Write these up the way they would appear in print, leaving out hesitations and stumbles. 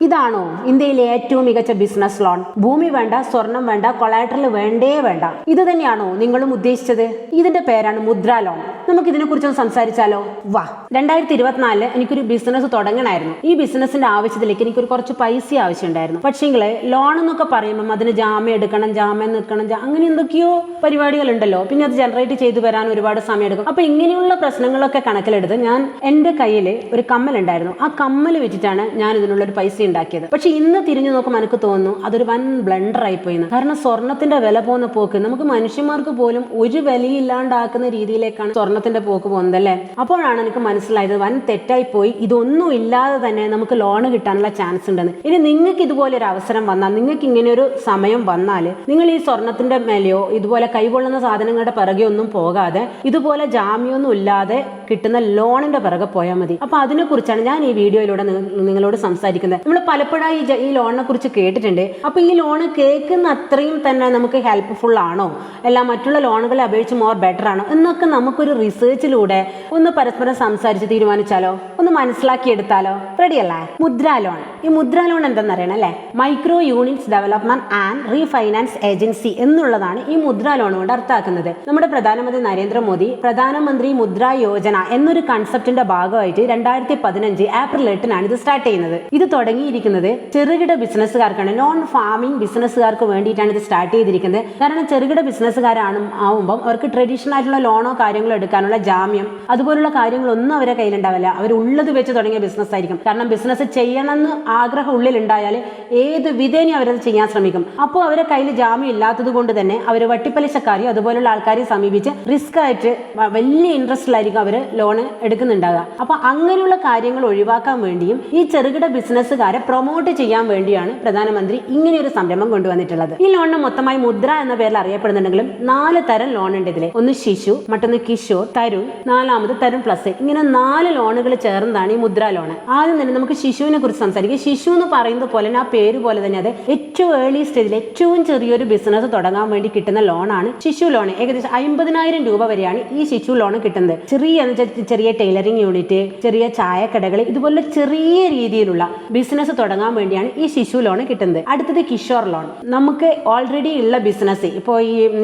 ഇതാണോ ഇന്ത്യയിലെ ഏറ്റവും മികച്ച ബിസിനസ് ലോൺ? ഭൂമി വേണ്ട, സ്വർണം വേണ്ട, കൊളാട്രൽ വേണ്ടേ വേണ്ട. ഇത് തന്നെയാണോ നിങ്ങളും ഉദ്ദേശിച്ചത്? ഇതിന്റെ പേരാണ് മുദ്ര ലോൺ. നമുക്ക് ഇതിനെ കുറിച്ചൊന്ന് സംസാരിച്ചാലോ? വാ. 2024 എനിക്കൊരു ബിസിനസ് തുടങ്ങണമായിരുന്നു. ഈ ബിസിനസിന്റെ ആവശ്യത്തിലേക്ക് എനിക്കൊരു കുറച്ച് പൈസ ആവശ്യമുണ്ടായിരുന്നു. പക്ഷേങ്കിൽ ലോൺ എന്നൊക്കെ പറയുമ്പോൾ അതിന് ജാമ്യം എടുക്കണം, ജാമ്യം നിൽക്കണം, അങ്ങനെ എന്തൊക്കെയോ പരിപാടികൾ ഉണ്ടല്ലോ. പിന്നെ അത് ജനറേറ്റ് ചെയ്തു വരാൻ ഒരുപാട് സമയം എടുക്കും. അപ്പൊ ഇങ്ങനെയുള്ള പ്രശ്നങ്ങളൊക്കെ കണക്കിലെടുത്ത് ഞാൻ എൻ്റെ കയ്യിൽ ഒരു കമ്മൽ ഉണ്ടായിരുന്നു. ആ കമ്മൽ വെച്ചിട്ടാണ് ഞാൻ ഇതിനുള്ള ഒരു പൈസ ഉണ്ടാക്കിയത്. പക്ഷെ ഇന്ന് തിരിഞ്ഞു നോക്കുമ്പോൾ എനിക്ക് തോന്നുന്നു അതൊരു വൻ ബ്ലണ്ടർ ആയി പോയിന്ന്. കാരണം സ്വർണത്തിന്റെ വില പോകുന്ന പോക്ക് നമുക്ക് മനുഷ്യന്മാർക്ക് പോലും ഒരു വിലയില്ലാണ്ടാക്കുന്ന രീതിയിലേക്കാണ് സ്വർണത്തിന്റെ പോക്ക് പോകുന്നത് അല്ലേ. അപ്പോഴാണ് എനിക്ക് മനസ്സിലായത് വൻ തെറ്റായി പോയി. ഇതൊന്നും ഇല്ലാതെ തന്നെ നമുക്ക് ലോൺ കിട്ടാനുള്ള ചാൻസ് ഉണ്ടെന്ന്. ഇനി നിങ്ങൾക്ക് ഇതുപോലെ ഒരു അവസരം വന്നാൽ, നിങ്ങൾക്ക് ഇങ്ങനെ ഒരു സമയം വന്നാൽ, നിങ്ങൾ ഈ സ്വർണത്തിന്റെ മേലെയോ ഇതുപോലെ കൈകൊള്ളുന്ന സാധനങ്ങളുടെ പിറകെ ഒന്നും പോകാതെ ഇതുപോലെ ജാമ്യമൊന്നും ഇല്ലാതെ കിട്ടുന്ന ലോണിന്റെ പിറകെ പോയാൽ മതി. അപ്പൊ അതിനെ കുറിച്ചാണ് ഞാൻ ഈ വീഡിയോയിലൂടെ നിങ്ങളോട് സംസാരിക്കുന്നത്. നമ്മൾ പലപ്പോഴായി ഈ ലോണിനെ കുറിച്ച് കേട്ടിട്ടുണ്ട്. അപ്പൊ ഈ ലോണ് കേൾക്കുന്ന അത്രയും തന്നെ നമുക്ക് ഹെൽപ്ഫുൾ ആണോ, അല്ല മറ്റുള്ള ലോണുകളെ അപേക്ഷിച്ച് മോർ ബെറ്റർ ആണോ എന്നൊക്കെ നമുക്കൊരു റിസർച്ചിലൂടെ ഒന്ന് പരസ്പരം സംസാരിച്ച് തീരുമാനിച്ചാലോ, ഒന്ന് മനസ്സിലാക്കിയെടുത്താലോ? റെഡിയല്ലേ? മുദ്ര ലോൺ. ഈ മുദ്ര ലോൺ എന്തെന്നറിയണം അല്ലേ? Micro units development and refinance agency എന്നുള്ളതാണ് ഈ മുദ്ര ലോൺ കൊണ്ട് അർത്ഥമാക്കുന്നത്. നമ്മുടെ പ്രധാനമന്ത്രി നരേന്ദ്രമോദി പ്രധാനമന്ത്രി മുദ്ര യോജന എന്നൊരു കൺസെപ്റ്റിന്റെ ഭാഗമായിട്ട് 2015 ഏപ്രിൽ 8 ഇത് സ്റ്റാർട്ട് ചെയ്യുന്നത്. ഇത് തുടങ്ങിയിരിക്കുന്നത് ചെറുകിട ബിസിനസ്സുകാർക്കാണ്, നോൺ ഫാമിംഗ് ബിസിനസ്സുകാർക്ക് വേണ്ടിയിട്ടാണ് ഇത് സ്റ്റാർട്ട് ചെയ്തിരിക്കുന്നത്. കാരണം ചെറുകിട ബിസിനസ്സുകാരാകുമ്പോൾ അവർക്ക് ട്രഡീഷണൽ ആയിട്ടുള്ള ലോണോ കാര്യങ്ങളോ എടുക്കാനുള്ള ജാമ്യം അതുപോലുള്ള കാര്യങ്ങളൊന്നും അവരെ കയ്യിലുണ്ടാവില്ല. അവർ ഉള്ളത് വെച്ച് തുടങ്ങിയ ബിസിനസ് ആയിരിക്കും. കാരണം ബിസിനസ് ചെയ്യണമെന്ന് ആഗ്രഹം ഉള്ളിലുണ്ടായാൽ ഏത് വിധേനയും അവരത് ചെയ്യാൻ ശ്രമിക്കും. അപ്പോൾ അവരെ കയ്യിൽ ജാമ്യം ഇല്ലാത്തത് കൊണ്ട് തന്നെ അവർ വട്ടിപ്പലിശക്കാരെയോ അതുപോലുള്ള ആൾക്കാരെ സമീപിച്ച് റിസ്ക് ആയിട്ട് വലിയ ഇൻട്രസ്റ്റിലായിരിക്കും അവർ ലോൺ എടുക്കുന്നുണ്ടാകുക. അപ്പൊ അങ്ങനെയുള്ള കാര്യങ്ങൾ ഒഴിവാക്കാൻ വേണ്ടിയും ഈ ചെറുകിട ബിസിനസ്സുകാരെ പ്രൊമോട്ട് ചെയ്യാൻ വേണ്ടിയാണ് പ്രധാനമന്ത്രി ഇങ്ങനെയൊരു സംരംഭം കൊണ്ടുവന്നിട്ടുള്ളത്. ഈ ലോണിന് മൊത്തമായി മുദ്ര എന്ന പേരിൽ അറിയപ്പെടുന്നുണ്ടെങ്കിലും 4 തരം ലോൺ ഉണ്ട് ഇതിൽ. ഒന്ന് ശിശു, മറ്റൊന്ന് കിഷോർ, തരുൺ, 4ാമത് തരുൺ പ്ലസ്. ഇങ്ങനെ 4 ലോണുകൾ ചേർന്നതാണ് ഈ മുദ്ര ലോൺ. ആദ്യം തന്നെ നമുക്ക് ശിശുവിനെ കുറിച്ച് സംസാരിക്കാം. ശിശു എന്ന് പറയുന്നത് പോലെ ആ പേര് പോലെ തന്നെ അത് ഏറ്റവും ഏർലി സ്റ്റേജിൽ ഏറ്റവും ചെറിയൊരു ബിസിനസ് തുടങ്ങാൻ വേണ്ടി കിട്ടുന്ന ലോണാണ് ശിശു ലോൺ. ഏകദേശം 50,000 രൂപ വരെയാണ് ഈ ശിശു ലോൺ കിട്ടുന്നത്. ചെറിയ ടൈലറിംഗ് യൂണിറ്റ്, ചെറിയ ചായക്കടകൾ, ഇതുപോലെ ചെറിയ രീതിയിലുള്ള ബിസിനസ് തുടങ്ങാൻ വേണ്ടിയാണ് ഈ ശിശു ലോൺ കിട്ടുന്നത്. അടുത്തത് കിഷോർ ലോൺ. നമുക്ക് ഓൾറെഡി ഉള്ള ബിസിനസ്, ഇപ്പോൾ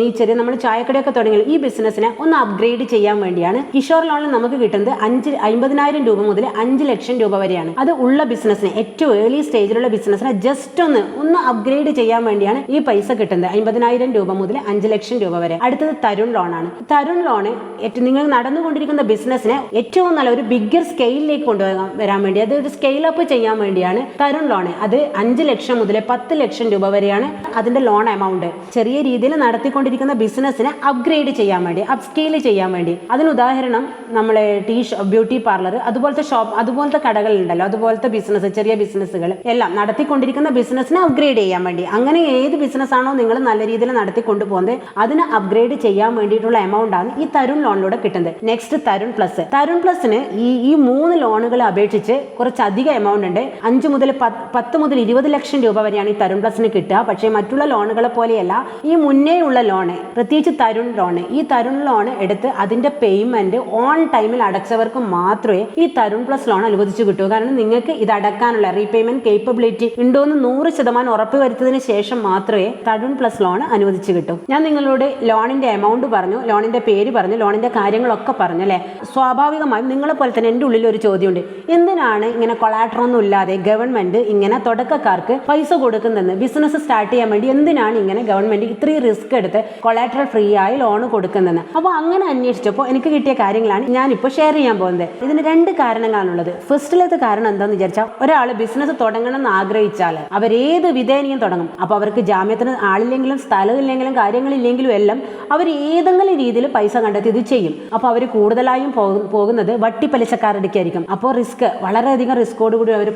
ഈ ചെറിയ നമ്മൾ ചായക്കടയൊക്കെ തുടങ്ങി ഈ ബിസിനസ്സിനെ ഒന്ന് അപ്ഗ്രേഡ് ചെയ്യാൻ വേണ്ടിയാണ് കിഷോർ ലോണിൽ നമുക്ക് കിട്ടുന്നത് 50,000 രൂപ മുതൽ 5 ലക്ഷം രൂപ വരെയാണ്. അത് ഉള്ള ബിസിനസ്സിനെ, ഏറ്റവും ഏർലി സ്റ്റേജിലുള്ള ബിസിനസ്സിനെ ജസ്റ്റ് ഒന്ന് അപ്ഗ്രേഡ് ചെയ്യാൻ വേണ്ടിയാണ് ഈ പൈസ കിട്ടുന്നത്. 50,000 രൂപ മുതൽ 5 ലക്ഷം രൂപ വരെ. അടുത്തത് തരുൺ ലോൺ ആണ്. തരുൺ ലോണ് നിങ്ങൾ നടന്നുകൊണ്ടിരിക്കുന്ന ബിസിനസ്സിനെ ഏറ്റവും നല്ല ഒരു ബിഗ്ഗർ സ്കെയിലിലേക്ക് കൊണ്ടുവരാൻ വേണ്ടി, അത് ഒരു സ്കെയിൽ അപ്പ് ചെയ്യാൻ വേണ്ടിയാണ് തരുൺ ലോൺ. അത് 5 ലക്ഷം മുതൽ 10 ലക്ഷം രൂപ വരെയാണ് അതിന്റെ ലോൺ എമൗണ്ട്. ചെറിയ രീതിയിൽ നടത്തിക്കൊണ്ടിരിക്കുന്ന ബിസിനസ്സിനെ അപ്ഗ്രേഡ് ചെയ്യാൻ വേണ്ടി, അപ്സ്കെയിൽ ചെയ്യാൻ വേണ്ടി. അതിന് ഉദാഹരണം നമ്മളെ ബ്യൂട്ടി പാർലർ, അതുപോലത്തെ ഷോപ്പ്, അതുപോലത്തെ കടകൾ ഉണ്ടല്ലോ, അതുപോലത്തെ ബിസിനസ്, ചെറിയ ബിസിനസ്സുകൾ എല്ലാം നടത്തിക്കൊണ്ടിരിക്കുന്ന ബിസിനസ്സിനെ അപ്ഗ്രേഡ് ചെയ്യാൻ വേണ്ടി. അങ്ങനെ ഏത് ബിസിനസ് ആണോ നിങ്ങൾ നല്ല രീതിയിൽ നടത്തിക്കൊണ്ടു പോകുന്നത് അതിനെ അപ്ഗ്രേഡ് ചെയ്യാൻ വേണ്ടിയിട്ടുള്ള എമൗണ്ട് ആണ് ഈ തരുൺ ലോണിലൂടെ കിട്ടുന്നത്. Next Tarun plus. തരുൺ പ്ലസിന് ഈ 3 ലോണുകളെ അപേക്ഷിച്ച് കുറച്ചധികം എമൗണ്ട് ഉണ്ട്. 5 മുതൽ 10 മുതൽ 20 ലക്ഷം രൂപ വരെയാണ് ഈ തരുൺ പ്ലസിന് കിട്ടുക. പക്ഷേ മറ്റുള്ള ലോണുകളെ പോലെയല്ല ഈ മുന്നേ ഉള്ള ലോണ്, പ്രത്യേകിച്ച് തരുൺ ലോണ്, ഈ തരുൺ ലോൺ എടുത്ത് അതിന്റെ പേയ്മെന്റ് ഓൺ ടൈമിൽ അടച്ചവർക്ക് മാത്രമേ ഈ തരുൺ പ്ലസ് ലോൺ അനുവദിച്ചു കിട്ടൂ. കാരണം നിങ്ങൾക്ക് ഇത് അടക്കാനുള്ള റീപേയ്മെന്റ് കേപ്പബിലിറ്റി ഉണ്ടോന്ന് 100% ഉറപ്പ് വരുത്തതിന് ശേഷം മാത്രമേ തരുൺ പ്ലസ് ലോൺ അനുവദിച്ചു കിട്ടൂ. ഞാൻ നിങ്ങളോട് ലോണിന്റെ എമൗണ്ട് പറഞ്ഞു, ലോണിന്റെ പേര് പറഞ്ഞു, ലോണിന്റെ കാര്യങ്ങളൊക്കെ പറഞ്ഞു അല്ലെ. സ്വാഭാവികമായും നിങ്ങളെ പോലെ തന്നെ എൻ്റെ ഉള്ളിൽ ഒരു ചോദ്യമുണ്ട്. എന്തിനാണ് ഇങ്ങനെ കൊളാട്രൊന്നും ഇല്ലാതെ ഗവൺമെന്റ് ഇങ്ങനെ തുടക്കക്കാർക്ക് പൈസ കൊടുക്കുന്നതെന്ന്? ബിസിനസ് സ്റ്റാർട്ട് ചെയ്യാൻ വേണ്ടി എന്തിനാണ് ഇങ്ങനെ ഗവൺമെന്റ് ഇത്രയും റിസ്ക് എടുത്ത് കൊളാട്രൽ ഫ്രീ ആയി ലോൺ കൊടുക്കുന്നതെന്ന്? അപ്പോൾ അങ്ങനെ അന്വേഷിച്ചപ്പോൾ എനിക്ക് കിട്ടിയ കാര്യങ്ങളാണ് ഞാനിപ്പോൾ ഷെയർ ചെയ്യാൻ പോകുന്നത്. ഇതിന് 2 കാരണങ്ങളാണുള്ളത്. ഫസ്റ്റിലത്തെ കാരണം എന്താണെന്ന് വിചാരിച്ചാൽ, ഒരാൾ ബിസിനസ് തുടങ്ങണം എന്ന് ആഗ്രഹിച്ചാൽ അവരേത് വിധേനയും തുടങ്ങും. അപ്പോൾ അവർക്ക് ജാമ്യത്തിന് ആളില്ലെങ്കിലും സ്ഥലമില്ലെങ്കിലും കാര്യങ്ങളില്ലെങ്കിലും എല്ലാം അവർ ഏതെങ്കിലും രീതിയിൽ പൈസ കണ്ടെത്തി ഇത് ചെയ്യും. അപ്പോൾ അവർ കൂടുതലായും പോകുന്നത് വട്ടിപ്പലിശക്കാരടുക്കായിരിക്കും. അപ്പോൾ റിസ്ക്, വളരെയധികം റിസ്കോടുകൂടി അവർ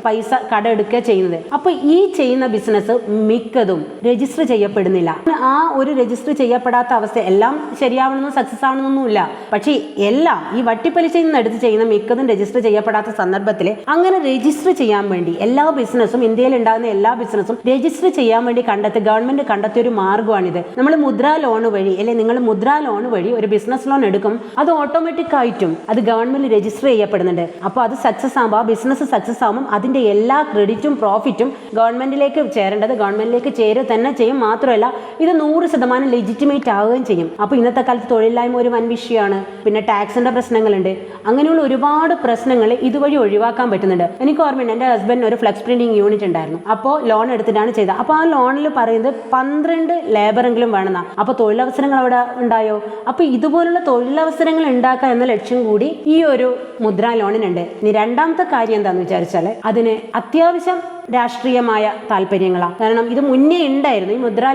പൈസ കടമെടുക്കുക ചെയ്യുന്നത്. അപ്പോൾ ഈ ചെയ്യുന്ന ബിസിനസ് മിക്കതും രജിസ്റ്റർ ചെയ്യപ്പെടുന്നില്ല. ആ ഒരു രജിസ്റ്റർ ചെയ്യപ്പെടാത്ത അവസ്ഥ, എല്ലാം ശരിയാവണമെന്നും സക്സസ് ആവണമെന്നൊന്നുമില്ല, പക്ഷേ എല്ലാം ഈ വട്ടിപ്പലിശയിൽ നിന്ന് എടുത്ത് ചെയ്യുന്ന മിക്കതും രജിസ്റ്റർ ചെയ്യപ്പെടാത്ത സന്ദർഭത്തിൽ അങ്ങനെ രജിസ്റ്റർ ചെയ്യാൻ വേണ്ടി എല്ലാ ബിസിനസ്സും, ഇന്ത്യയിൽ ഉണ്ടാകുന്ന എല്ലാ ബിസിനസ്സും രജിസ്റ്റർ ചെയ്യാൻ വേണ്ടി ഗവൺമെന്റ് കണ്ടെത്തിയ ഒരു മാർഗ്ഗമാണിത്. നമ്മൾ മുദ്ര ലോൺ വഴി, അല്ലെ നിങ്ങൾ മുദ്ര ലോൺ വഴി ഒരു ബിസിനസ് ലോൺ എടുക്കും, അത് ഓട്ടോമാറ്റിക് ആയിട്ടും അത് ഗവൺമെന്റ് രജിസ്റ്റർ ചെയ്യപ്പെടുന്നുണ്ട്. അപ്പോൾ അത് സക്സസ് ആകുമ്പോൾ, ആ ബിസിനസ് സക്സസ് ആകുമ്പോൾ അതിന്റെ എല്ലാ ക്രെഡിറ്റും പ്രോഫിറ്റും ഗവൺമെന്റിലേക്ക് ചേരേണ്ടത് ഗവൺമെന്റിലേക്ക് ചേരുക തന്നെ ചെയ്യും. മാത്രമല്ല ഇത് 100% ലെജിറ്റിമേറ്റ് ആവുകയും ചെയ്യും. അപ്പോൾ ഇന്നത്തെ കാലത്ത് തൊഴിലില്ലായ്മ ഒരു വൻ വിഷയമാണ്. പിന്നെ ടാക്സിന്റെ പ്രശ്നങ്ങളുണ്ട്. അങ്ങനെയുള്ള ഒരുപാട് പ്രശ്നങ്ങൾ ഇതുവഴി ഒഴിവാക്കാൻ പറ്റുന്നുണ്ട്. എനിക്ക് ഓർമ്മയുണ്ട്, എൻ്റെ ഹസ്ബൻഡിന് ഒരു ഫ്ലെക്സ് പ്രിന്റിംഗ് യൂണിറ്റ് ഉണ്ടായിരുന്നു. അപ്പോൾ ലോൺ എടുത്തിട്ടാണ് ചെയ്തത്. അപ്പോൾ ആ ലോണിൽ പറയുന്നത് 12 ലേബറെങ്കിലും വേണമെന്നാണ്. അപ്പോൾ തൊഴിലവസരങ്ങൾ അവിടെ ഉണ്ടായോ? അപ്പോൾ ഇതുപോലുള്ള തൊഴിലവസരങ്ങൾ ഉണ്ടാക്കുക എന്ന ലക്ഷ്യം കൂടി ഈ ഒരു മുദ്രാ ലോണിനുണ്ട്. ഇനി രണ്ടാമത്തെ കാര്യം എന്താണെന്ന് വിചാരിച്ചാൽ അതിന് അത്യാവശ്യം രാഷ്ട്രീയമായ താല്പര്യങ്ങളാണ്. കാരണം ഇത് മുന്നേ ഉണ്ടായിരുന്നു. ഈ മുദ്രാ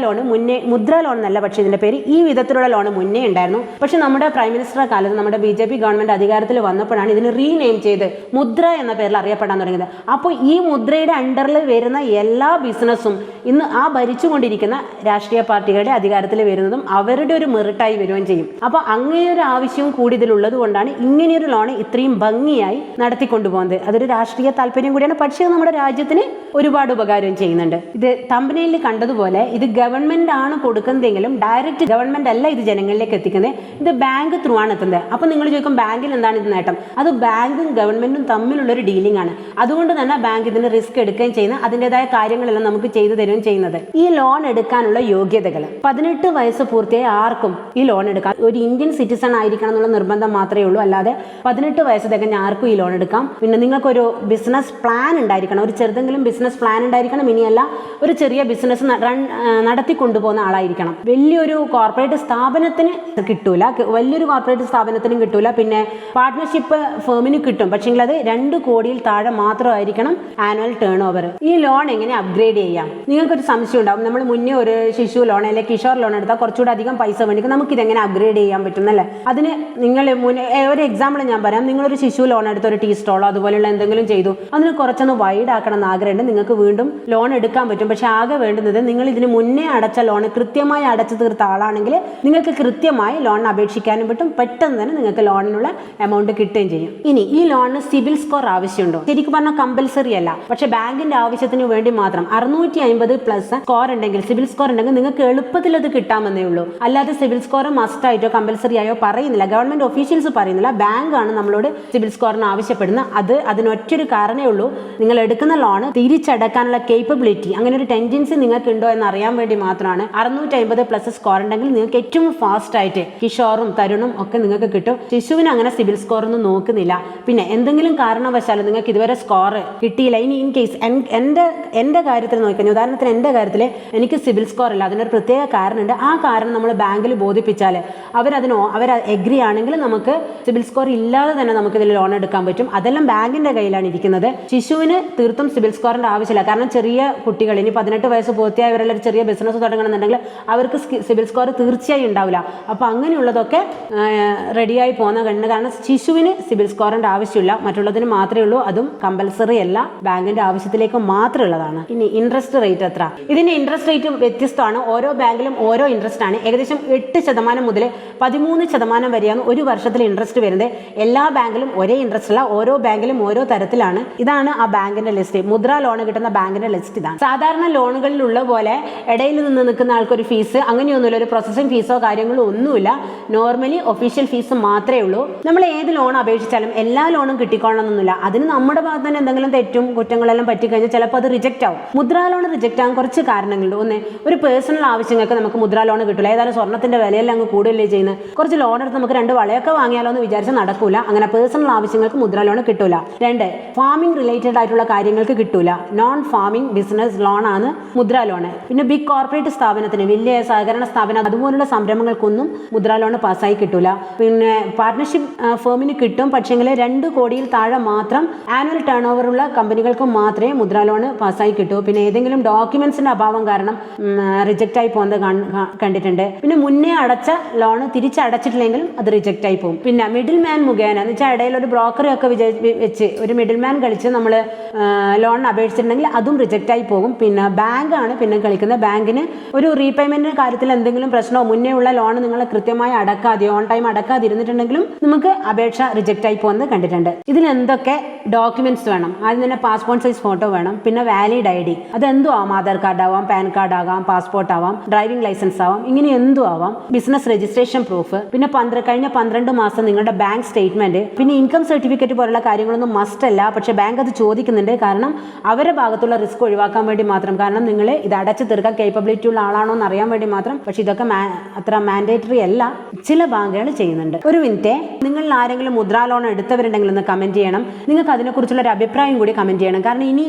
ലോൺ എന്നല്ല, പക്ഷേ ഇതിന്റെ പേര് ഈ വിധത്തിലുള്ള ലോൺ മുന്നേ ഉണ്ടായിരുന്നു. പക്ഷെ നമ്മുടെ പ്രൈം മിനിസ്റ്ററുടെ കാലത്ത് നമ്മുടെ BJP ഗവൺമെന്റ് അധികാരത്തിൽ വന്നപ്പോഴാണ് ഇതിന് റീനെയിം ചെയ്ത് മുദ്ര എന്ന പേരിൽ അറിയപ്പെടാൻ തുടങ്ങിയത്. അപ്പോൾ ഈ മുദ്രയുടെ അണ്ടറിൽ വരുന്ന എല്ലാ ബിസിനസ്സും ഇന്ന് ആ ഭരിച്ചുകൊണ്ടിരിക്കുന്ന രാഷ്ട്രീയ പാർട്ടികളുടെ അധികാരത്തിൽ വരുന്നതും അവരുടെ ഒരു മെറിറ്റായി വരികയും ചെയ്യും. അപ്പോൾ അങ്ങനെയൊരു ആവശ്യവും കൂടി ഇതിലുള്ളത് കൊണ്ടാണ് ഇങ്ങനെയൊരു ലോൺ ഇത്രയും ഭംഗിയായി നടത്തിക്കൊണ്ടുപോകുന്നത്. അതൊരു രാഷ്ട്രീയ താല്പര്യം കൂടിയാണ്. പക്ഷേ നമ്മുടെ രാജ്യത്തിന് ഒരുപാട് ഉപകാരം ചെയ്യുന്നുണ്ട്. ഇത് തമ്പനയിൽ കണ്ടതുപോലെ ഇത് ഗവൺമെന്റ് ആണ് കൊടുക്കുന്നതെങ്കിലും ഡയറക്റ്റ് ഗവൺമെന്റ് അല്ല ഇത് ജനങ്ങളിലേക്ക് എത്തിക്കുന്നത്. ഇത് ബാങ്ക് ത്രൂ ആണ് എത്തുന്നത്. അപ്പോൾ നിങ്ങൾ ചോദിക്കും ബാങ്കിൽ എന്താണ് ഇത് നേട്ടം? അത് ബാങ്കും ഗവൺമെന്റും തമ്മിലുള്ളൊരു ഡീലിംഗ് ആണ്. അതുകൊണ്ട് തന്നെ ബാങ്ക് ഇതിന് റിസ്ക് എടുക്കുകയും ചെയ്യുന്ന അതിൻ്റെതായ കാര്യങ്ങളെല്ലാം നമുക്ക് ചെയ്തു തരുകയും ചെയ്യുന്നത്. ഈ ലോൺ എടുക്കാനുള്ള യോഗ്യതകൾ 18 വയസ്സ് പൂർത്തിയായ ആർക്കും ഈ ലോൺ എടുക്കാം. ഒരു ഇന്ത്യൻ സിറ്റിസൺ ആയിരിക്കണം എന്നുള്ള നിർബന്ധം മാത്രമേ ഉള്ളൂ. അല്ലാതെ 18 വയസ്സ് തികഞ്ഞ ആർക്കും ഈ ലോൺ എടുക്കാം. പിന്നെ നിങ്ങൾക്കൊരു ബിസിനസ് പ്ലാൻ ഉണ്ടായിരിക്കണം. ഒരു ചെറുതെങ്കിലും ബിസിനസ് പ്ലാൻ ഉണ്ടായിരിക്കണം. ഇനിയല്ല ഒരു ചെറിയ ബിസിനസ് നടത്തി കൊണ്ടുപോകുന്ന ആളായിരിക്കണം. വലിയൊരു കോർപ്പറേറ്റ് സ്ഥാപനത്തിന് കിട്ടൂല, വലിയൊരു കോർപ്പറേറ്റ് സ്ഥാപനത്തിനും കിട്ടൂല. പിന്നെ പാർട്ട്ണർഷിപ്പ് ഫേമിന് കിട്ടും, പക്ഷെങ്കിൽ അത് 2 കോടിയിൽ താഴെ മാത്രമായിരിക്കണം ആനുവൽ ടേൺ ഓവർ. ഈ ലോൺ എങ്ങനെ അപ്ഗ്രേഡ് ചെയ്യാം? നിങ്ങൾക്കൊരു സംശയം ഉണ്ടാവും. നമ്മൾ മുന്നേ ഒരു ശിശു ലോൺ അല്ലെങ്കിൽ കിഷോർ ലോൺ എടുത്താൽ കുറച്ചുകൂടി അധികം പൈസ വേണ്ടി നമുക്കിതെങ്ങനെ അപ്ഗ്രേഡ് ചെയ്യാൻ പറ്റുന്നല്ലേ? അതിന് നിങ്ങൾ ഒരു എക്സാമ്പിൾ ഞാൻ പറയാം. നിങ്ങളൊരു ശിശു ലോൺ എടുത്ത് ഒരു ടീ സ്റ്റോളോ അതുപോലെയുള്ള എന്തെങ്കിലും ചെയ്തു, അതിന് കുറച്ചൊന്ന് വൈഡ് ആക്കണം എന്ന് ആഗ്രഹമുണ്ട്. നിങ്ങൾക്ക് വീണ്ടും ലോൺ എടുക്കാൻ പറ്റും. പക്ഷെ ആകെ വേണ്ടുന്നത് നിങ്ങൾ ഇതിന് മുന്നേ അടച്ച ലോൺ കൃത്യമായി അടച്ചു തീർത്ത ആളാണെങ്കിൽ നിങ്ങൾക്ക് കൃത്യമായി ലോൺ അപേക്ഷിക്കാനും പറ്റും. പെട്ടെന്ന് തന്നെ നിങ്ങൾക്ക് ലോണിനുള്ള എമൗണ്ട് കിട്ടുകയും ചെയ്യും. ഇനി ഈ ലോണിന് സിബിൽ സ്കോർ ആവശ്യമുണ്ടോ? ശരിക്കും പറഞ്ഞാൽ കമ്പൽസറി അല്ല. പക്ഷെ ബാങ്കിന്റെ ആവശ്യത്തിന് വേണ്ടി മാത്രം 650+ സ്കോർ ഉണ്ടെങ്കിൽ, സിബിൽ സ്കോർ ഉണ്ടെങ്കിൽ നിങ്ങൾക്ക് എളുപ്പത്തിൽ അത് കിട്ടാമെന്നേ ഉള്ളൂ. അല്ലാതെ സിബിൽ സ്കോർ മസ്റ്റ് ആയിട്ടോ കമ്പൽസറി ആയോ പറയുന്നില്ല. ഗവൺമെന്റ് ഒഫീഷ്യൽസ് പറയുന്നില്ല. ബാങ്കാണ് നമ്മളോട് സിബിൽ സ്കോറിന് ആവശ്യപ്പെടുന്നത്. അതിനൊറ്റൊരു കാരണമേ ഉള്ളൂ, നിങ്ങൾ എടുക്കുന്ന ലോൺ തിരിച്ചടക്കാനുള്ള കേപ്പബിലിറ്റി, അങ്ങനെ ഒരു ടെൻഡൻസി നിങ്ങൾക്ക് ഉണ്ടോ എന്ന് അറിയാൻ വേണ്ടി മാത്രമാണ്. 650+ സ്കോർ ഉണ്ടെങ്കിൽ നിങ്ങൾക്ക് ഏറ്റവും ഫാസ്റ്റ് ആയിട്ട് കിഷോറും തരുണും ഒക്കെ നിങ്ങൾക്ക് കിട്ടും. ശിശുവിന് അങ്ങനെ സിബിൽ സ്കോർ ഒന്നും നോക്കുന്നില്ല. പിന്നെ എന്തെങ്കിലും കാരണവശാലും നിങ്ങൾക്ക് ഇതുവരെ സ്കോർ കിട്ടിയില്ല, ഇനി ഇൻ കേസ് എൻ്റെ കാര്യത്തിൽ നോക്കിക്കഴിഞ്ഞാൽ, ഉദാഹരണത്തിന് എൻ്റെ കാര്യത്തിൽ എനിക്ക് സിബിൽ സ്കോർ ഇല്ല, അതിനൊരു പ്രത്യേക കാരണമുണ്ട്. ആ കാരണം നമ്മൾ ബാങ്കിൽ ബോധിപ്പിച്ചാൽ അവർ എഗ്രി ആണെങ്കിൽ നമുക്ക് സിബിൽ സ്കോർ ഇല്ലാതെ തന്നെ നമുക്ക് ഇതിൽ ലോൺ എടുക്കാൻ പറ്റും. അതെല്ലാം ബാങ്കിന്റെ കയ്യിലാണ് ഇരിക്കുന്നത്. ശിശുവിന് തീർത്തും സിബിൽ സ്കോറിന്റെ ആവശ്യമില്ല. കാരണം ചെറിയ കുട്ടികൾ, ഇനി 18 വയസ്സ് പൂർത്തിയായവരെല്ലാം ചെറിയ ബിസിനസ് തുടങ്ങണമെന്നുണ്ടെങ്കിൽ അവർക്ക് സിബിൽ സ്കോർ തീർച്ചയായും ഉണ്ടാവില്ല. അപ്പോൾ അങ്ങനെയുള്ളതൊക്കെ റെഡിയായി പോകുന്ന കണ്ട്. കാരണം ശിശുവിന് സിബിൽ സ്കോറിന്റെ ആവശ്യമില്ല, മറ്റുള്ളതിന് മാത്രമേ ഉള്ളൂ. അതും കമ്പൽസറി അല്ല, ബാങ്കിന്റെ ആവശ്യത്തിലേക്ക് മാത്രം ഉള്ളതാണ്. ഇനി ഇൻട്രസ്റ്റ് റേറ്റ് എത്ര? ഇതിന്റെ ഇൻട്രസ്റ്റ് റേറ്റ് വ്യത്യസ്തമാണ്. ഓരോ ബാങ്കിലും ഓരോ ഇൻട്രസ്റ്റ് ആണ്. ഏകദേശം 8% മുതൽ 13% വരെയാണ് ഒരു വർഷത്തിൽ ഇൻട്രസ്റ്റ് വരുന്നത്. എല്ലാ ബാങ്കിലും ഒരേ ഇൻട്രസ്റ്റ് അല്ല, ഓരോ ബാങ്കിലും ഓരോ തരത്തിലാണ്. ഇതാണ് ആ ബാങ്കിന്റെ ലിസ്റ്റ്. മുദ്രാ ലോൺ കിട്ടുന്ന ബാങ്കിന്റെ ലിസ്റ്റ് ഇതാണ്. സാധാരണ ലോണുകളിലുള്ള പോലെ ഇടയിൽ നിന്ന് നിൽക്കുന്ന ആൾക്കൊരു ഫീസ് അങ്ങനെയൊന്നുമില്ല, ഒരു പ്രോസസ്സിംഗ് ഫീസോ കാര്യങ്ങളോ ഒന്നുമില്ല. നോർമലി ഒഫീഷ്യൽ ഫീസ് മാത്രമേ ഉള്ളൂ. നമ്മൾ ഏത് ലോൺ അപേക്ഷിച്ചാലും എല്ലാ ലോണും കിട്ടിക്കോളണമെന്നൊന്നുമില്ല. അതിന് നമ്മുടെ ഭാഗത്ത് തന്നെ എന്തെങ്കിലും തെറ്റും കുറ്റങ്ങളെല്ലാം പറ്റിക്കഴിഞ്ഞാൽ ചിലപ്പോൾ അത് റിജക്റ്റ് ആവും. മുദ്രാ ലോൺ റിജക്റ്റ് ആകാൻ കുറച്ച് കാരണങ്ങളുണ്ട്. ഒന്ന്, ഒരു പേഴ്സണൽ ആവശ്യങ്ങൾക്ക് നമുക്ക് മുദ്രാ ലോൺ കിട്ടില്ല. ഏതായാലും സ്വർണ്ണത്തിന്റെ വിലയെല്ലാം അങ്ങ് കൂടുതലേ ചെയ്യുന്നത്. കുറച്ച് ലോൺ എടുത്ത് നമുക്ക് 2 വളയൊക്കെ വാങ്ങിയാലോ എന്ന് വിചാരിച്ചാൽ നടക്കൂല. അങ്ങനെ പേഴ്സണൽ ആവശ്യങ്ങൾക്ക് മുദ്രാ ലോൺ കിട്ടൂല. 2, ഫാമിംഗ് റിലേറ്റഡ് ആയിട്ടുള്ള കാര്യങ്ങൾക്ക് കിട്ടൂല. നോൺ ഫാമിംഗ് ബിസിനസ് ലോൺ ആണ് മുദ്രാ ലോൺ. പിന്നെ ബിഗ് കോർപ്പറേറ്റ് സ്ഥാപനത്തിന്, വലിയ സഹകരണ സ്ഥാപനം അതുപോലുള്ള സംരംഭങ്ങൾക്കൊന്നും മുദ്രാ ലോൺ പാസ്സായി കിട്ടൂല. പിന്നെ പാർട്ട്ണർഷിപ്പ് ഫേമിന് കിട്ടും, പക്ഷെങ്കിൽ 2 കോടിയിൽ താഴെ മാത്രം ആനുവൽ ടേൺ ഓവർ ഉള്ള കമ്പനികൾക്ക് മാത്രമേ മുദ്രാ ലോൺ പാസ്സായി കിട്ടൂ. പിന്നെ ഏതെങ്കിലും ഡോക്യുമെന്റ്സിന്റെ അഭാവം കാരണം റിജക്റ്റ് ആയി പോകുന്നത് കണ്ടിട്ടുണ്ട്. പിന്നെ മുന്നേ അടച്ച ലോൺ തിരിച്ചടച്ചിട്ടില്ലെങ്കിലും അത് റിജക്റ്റ് ആയി പോകും. പിന്നെ മിഡിൽ മാൻ മുഖേന എന്ന് വെച്ചാൽ ഇടയിൽ ഒരു ബ്രോക്കറൊക്കെ വെച്ച് ഒരു മിഡിൽ മാൻ കളിച്ച് നമ്മൾ ലോണിന് മേടിച്ചിട്ടുണ്ടെങ്കിൽ അതും റിജക്റ്റ് ആയി പോകും. പിന്നെ ബാങ്കാണ് പിന്നെ കളിക്കുന്നത്. ബാങ്കിന് ഒരു റീപേയ്മെന്റിന്റെ കാര്യത്തിൽ എന്തെങ്കിലും പ്രശ്നമോ മുന്നേ ഉള്ള ലോൺ നിങ്ങൾ കൃത്യമായി അടക്കാതെയോ ഓൺ ടൈം അടക്കാതിരുന്നിട്ടുണ്ടെങ്കിലും നമുക്ക് അപേക്ഷ റിജക്റ്റ് ആയി പോകുന്നത് കണ്ടിട്ടുണ്ട്. ഇതിന് എന്തൊക്കെ ഡോക്യുമെന്റ്സ് വേണം? ആദ്യം തന്നെ പാസ്പോർട്ട് സൈസ് ഫോട്ടോ വേണം. പിന്നെ വാലിഡ് ID. അതെന്തോ ആവാം, ആധാർ കാർഡ് ആവാം, പാൻ കാർഡ് ആകാം, പാസ്പോർട്ട് ആവാം, ഡ്രൈവിംഗ് ലൈസൻസ് ആവാം, ഇങ്ങനെ എന്തോ ആവാം. ബിസിനസ് രജിസ്ട്രേഷൻ പ്രൂഫ്, പിന്നെ കഴിഞ്ഞ 12 മാസം നിങ്ങളുടെ ബാങ്ക് സ്റ്റേറ്റ്മെന്റ്, പിന്നെ ഇൻകം സർട്ടിഫിക്കറ്റ് പോലുള്ള കാര്യങ്ങളൊന്നും മസ്റ്റ് അല്ല. പക്ഷേ ബാങ്ക് അത് ചോദിക്കുന്നുണ്ട്. കാരണം അവരുടെ ഭാഗത്തുള്ള റിസ്ക് ഒഴിവാക്കാൻ വേണ്ടി മാത്രം. കാരണം നിങ്ങൾ ഇത് അടച്ചു തീർക്കാൻ കേപ്പബിലിറ്റി ഉള്ള ആളാണോ എന്ന് അറിയാൻ വേണ്ടി മാത്രം. പക്ഷെ ഇതൊക്കെ അത്ര മാൻഡേറ്ററി അല്ല, ചില ബാങ്കുകൾ ചെയ്യുന്നുണ്ട്. ഒരു മിനിറ്റ്, നിങ്ങൾ ആരെങ്കിലും മുദ്രാ ലോൺ എടുത്തവരുണ്ടെങ്കിൽ ഒന്ന് കമന്റ് ചെയ്യണം. നിങ്ങൾക്ക് അതിനെക്കുറിച്ചുള്ള ഒരു അഭിപ്രായം കൂടി കമന്റ് ചെയ്യണം. കാരണം ഇനി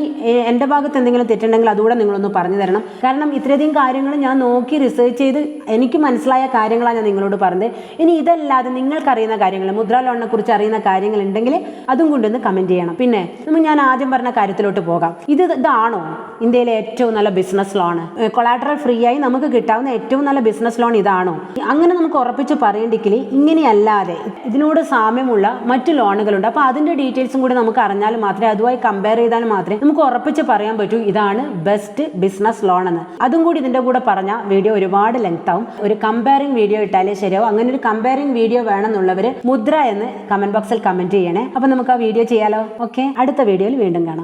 എൻ്റെ ഭാഗത്ത് എന്തെങ്കിലും തെറ്റുണ്ടെങ്കിൽ അതുകൂടെ നിങ്ങളൊന്ന് പറഞ്ഞു തരണം. കാരണം ഇത്രയധികം കാര്യങ്ങൾ ഞാൻ നോക്കി റിസർച്ച് ചെയ്ത് എനിക്ക് മനസ്സിലായ കാര്യങ്ങളാണ് ഞാൻ നിങ്ങളോട് പറഞ്ഞത്. ഇനി ഇതല്ലാതെ നിങ്ങൾക്കറിയുന്ന കാര്യങ്ങൾ, മുദ്രാ ലോണിനെ കുറിച്ച് അറിയുന്ന കാര്യങ്ങൾ ഉണ്ടെങ്കിൽ അതും കൊണ്ടൊന്ന് കമന്റ് ചെയ്യണം. പിന്നെ ഞാൻ ആദ്യം പറഞ്ഞ കാര്യത്തിലോട്ട് പോകാം. ഇതാണോ ഇന്ത്യയിലെ ഏറ്റവും നല്ല ബിസിനസ് ലോൺ? കൊളാറ്ററൽ ഫ്രീ ആയി നമുക്ക് കിട്ടാവുന്ന ഏറ്റവും നല്ല ബിസിനസ് ലോൺ ഇതാണോ? അങ്ങനെ നമുക്ക് ഉറപ്പിച്ച് പറയേണ്ടെങ്കിൽ ഇങ്ങനെയല്ലാതെ ഇതിനോട് സാമ്യമുള്ള മറ്റു ലോണുകളുണ്ട്. അപ്പോൾ അതിന്റെ ഡീറ്റെയിൽസും കൂടി നമുക്ക് അറിഞ്ഞാൽ മാത്രമേ, അതുമായി കമ്പയർ ചെയ്താൽ മാത്രമേ നമുക്ക് ഉറപ്പിച്ച് പറയാൻ പറ്റൂ ഇതാണ് ബെസ്റ്റ് ബിസിനസ് ലോൺ എന്ന്. അതും കൂടി ഇതിന്റെ കൂടെ പറഞ്ഞ വീഡിയോ ഒരുപാട് ലെങ്ത് ആവും. ഒരു കമ്പയറിംഗ് വീഡിയോ ഇട്ടാലേ ശരിയാവും. അങ്ങനെ ഒരു കമ്പയറിംഗ് വീഡിയോ വേണമെന്നുള്ളവർ മുദ്ര എന്ന് കമന്റ് ബോക്സിൽ കമന്റ് ചെയ്യണേ. അപ്പൊ നമുക്ക് ആ വീഡിയോ ചെയ്യാലോ. ഓക്കെ, അടുത്ത വീഡിയോയിൽ വീണ്ടും കാണാം.